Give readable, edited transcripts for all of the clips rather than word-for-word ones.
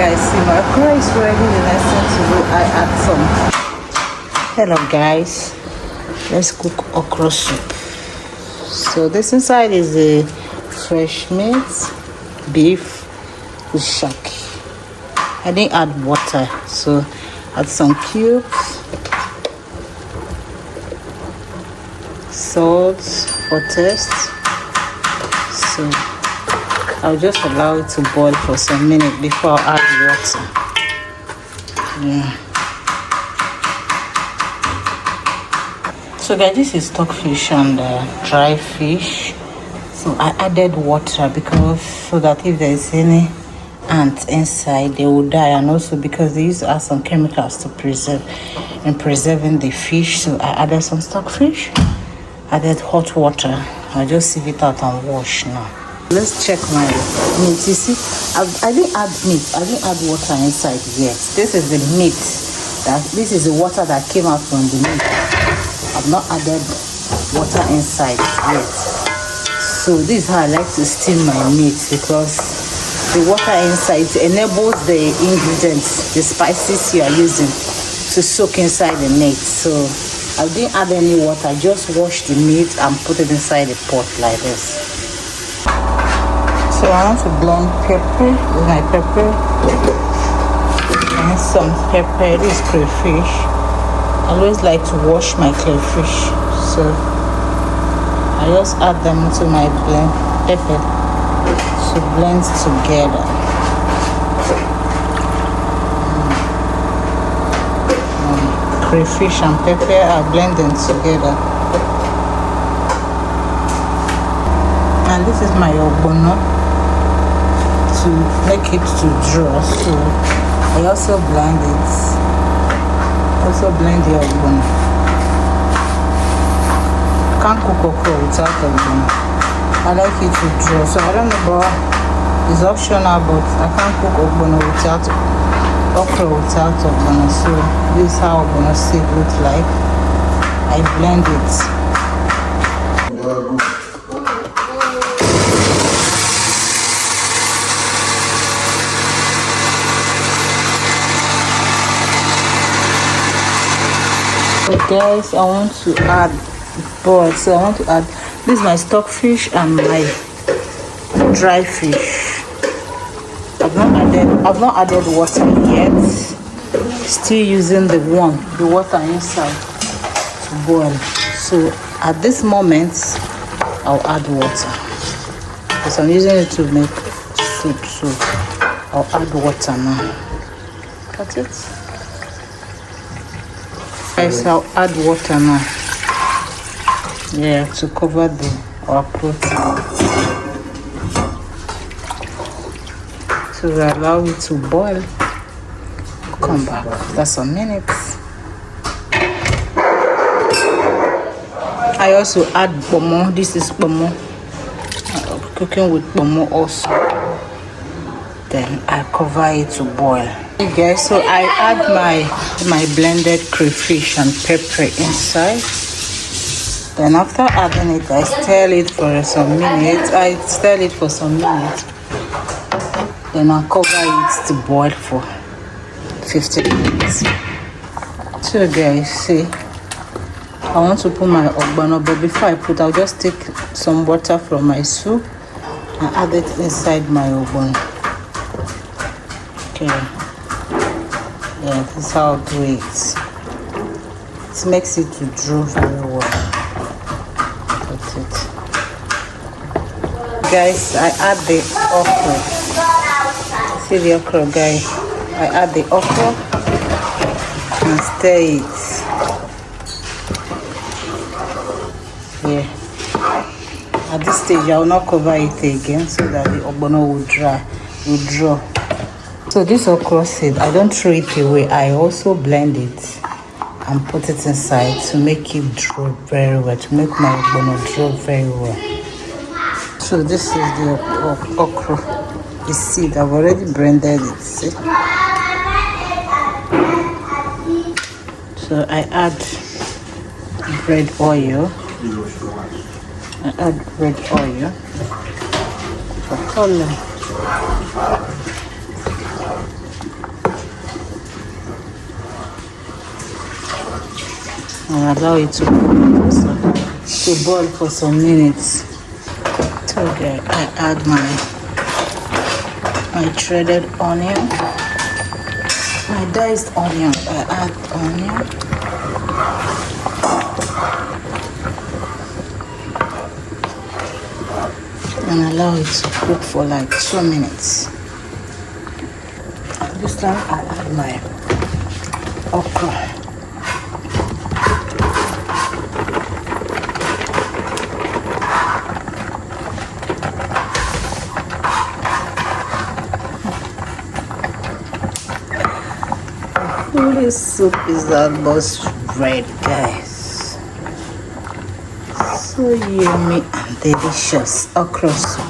guys, see my okra is ready. The next thing to do, I add some. Hello guys, let's cook okra soup. So this inside is a fresh meat, beef with shaki. I didn't add water, so add some cubes, salt for taste. So I'll just allow it to boil for some minutes before I add water. Yeah. So guys, this is stockfish and dry fish. So I added water because so that if there is any ants inside, they will die, and also because they used to add some chemicals to preserving the fish. So I added some stockfish, added hot water. I'll just sieve it out and wash now. Let's check my meat. You see, I didn't add meat. I didn't add water inside yet. This is the meat. This is the water that came out from the meat. I've not added water inside yet. So this is how I like to steam my meat, because the water inside enables the ingredients, the spices you are using, to soak inside the meat. So I didn't add any water. Just wash the meat and put it inside the pot like this. So I want to blend pepper with my pepper and some pepper. This is crayfish. I always like to wash my crayfish, so I just add them to my blend pepper to blend together. Crayfish and pepper are blending together. And this is my ogbono to make it to draw. So I also blend it. Also blend the ogbono. Can't cook okra without ogbono. I like it to draw. So I don't know, but it's optional, but I can't cook ogbono without okra without ogbono. So this is how ogbono seed looks like. I blend it. So guys, I want to add boil. So I want to add, this is my stockfish and my dry fish. I've not added water yet. Still using the water inside to boil. So at this moment I'll add water because I'm using it to make soup. So I'll add water now. Got it? Guys, I'll add water now. Yeah, to cover our protein. So we allow it to boil. We'll come back after some minutes. I also add pomo. This is pomo. Cooking with pomo also. Then I cover it to boil. Okay guys, so I add my blended crayfish and pepper inside. Then after adding it, I stir it for some minutes. Then I'll cover it to boil for 15 minutes. So guys, see, I want to put my ogbono, but before I put, I'll just take some water from my soup and add it inside my ogbono. Okay. Yeah, this is how I'll do it. It makes it to draw very well. That's it. Guys, I add the okra. See the okra, guys. I add the okra and stir it. Yeah. At this stage, I will not cover it again so that the ogbono will draw. So this okra seed, I don't throw it away. I also blend it and put it inside to make it draw very well, to make my ogbono draw very well. So this is the okra, the seed. I've already blended it. See? So I add bread oil. For color. and allow it to boil for some minutes. So there, I add my shredded onion, my diced onion. I add onion. And allow it to cook for like 2 minutes. This time I add my okra. This soup is almost ready, guys. So yummy and delicious okra soup.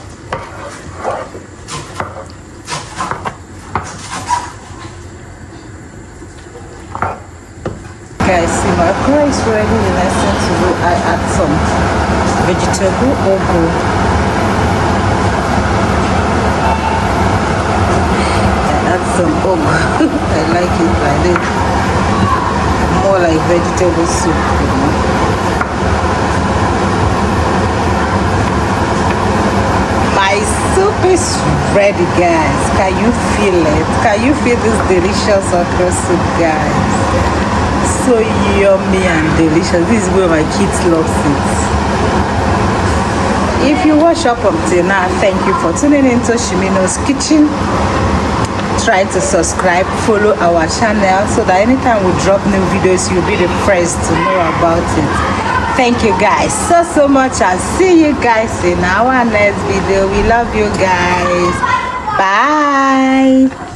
Guys, see, my okra is ready. The next thing to do, I add some vegetable ogbono. Some ogre. I like it like this, more like vegetable soup, you know. My soup is ready, guys. Can you feel it? Can you feel this delicious okra soup, guys? So yummy and delicious. This is where my kids love it. If you watch up until now, thank you for tuning into Shimino's Kitchen. Try to subscribe, follow our channel so that anytime we drop new videos, you'll be the first to know about it. Thank you guys so much, and see you guys in our next video. We love you guys. Bye.